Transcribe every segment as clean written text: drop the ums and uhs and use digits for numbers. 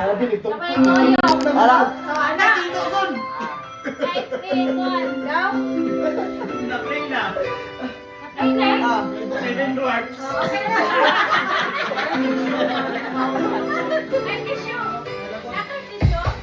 Sabi nito. Sabay koyo. Ara. Sana. Kahit pingon. Daw. Na-play na. Ay, na. Ah. 7 dwarfs. Okay na. Ay, tissue. Ako, tissue.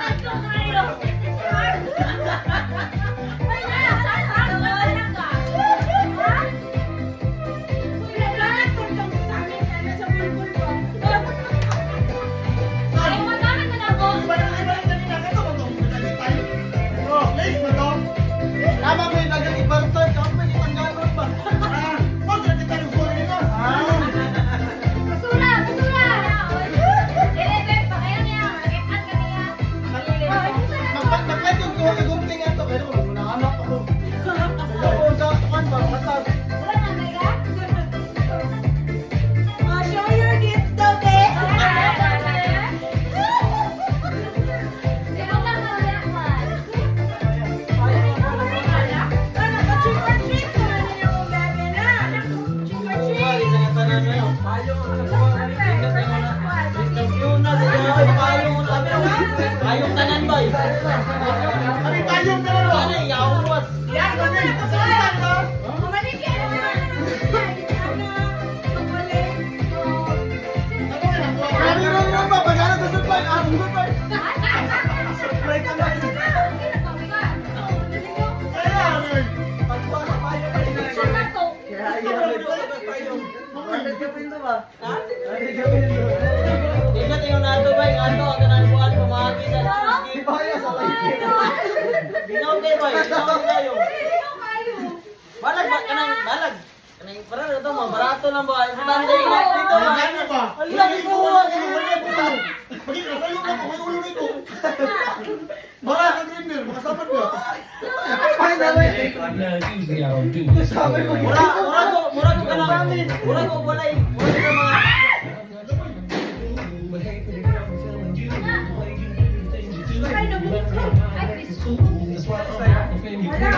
Let's go, Mario. Wala na, mega? Show your gift daw, te. Ikaw ka na ulit, man. Ano, ka-trick or treat ka na ninyo kung bebe na. Trick or treat. Ayong tanan ba? Ano yawas? Bumalik yan. Ano, bumalik. Tingnan tingnan nato ba? Ato ang tanan buhat pamagi sa Binaw kayo ba? Binaw kayo. Balag ba kanang balag? Kanang para ito mo barato lang ba? Tanday na dito ba? Ang laki mo. Usually I don't do this. Mura ko kanang mura ko walay. Mura ko mga That's why I'm not a fan. You feel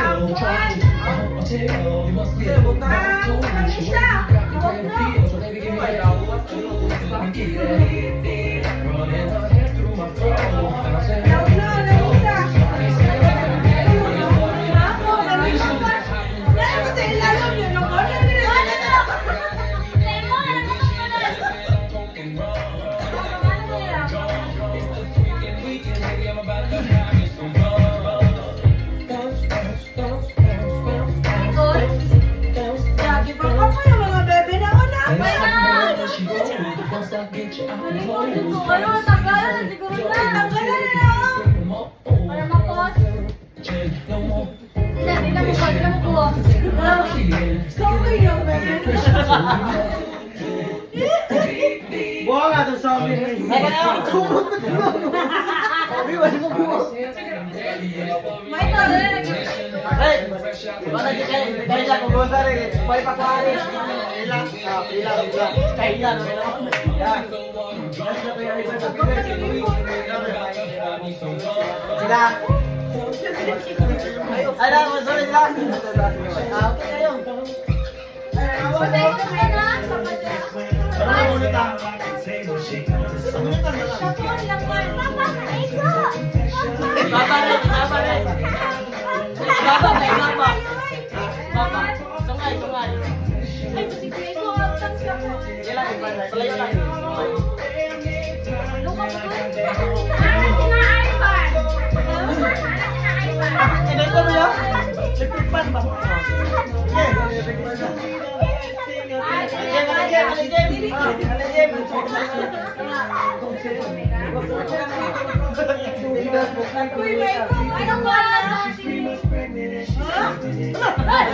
I'll tell you must be a book that I told you. She got the kind of feel, so baby give me that let me get that hit, running her hands through my throat. I'm saying, Lagi pa ka pa yung mga bebe na una. she goes, once I get you out the clothes. Ano, tagalan na siguro na. Tanggalan na lang. Para makos. No more. Hindi na mo pag na mo kuha. Sorry yung bebe na. buha nga to sa amin. Ay kana. May tala na nag- Hey, mana di kay kaya ko gosa rin. May pakwari. Ilang kaya ilang. Yan. Sila. Ala, sorry sila. Okay kayo. Patay ko na na. Lakon, lakon. Papa, ikaw. Baba rin. Baba kay baba. Baba. Sungay. Ay, si Grace ko, outang siya ko. Ilang palayo lang. Luka mo doon. Anak ko na iPad. Anak ko na iPad. Ito mo yun? Lipit-pan ba? Uy, may Ano ko na? Ay!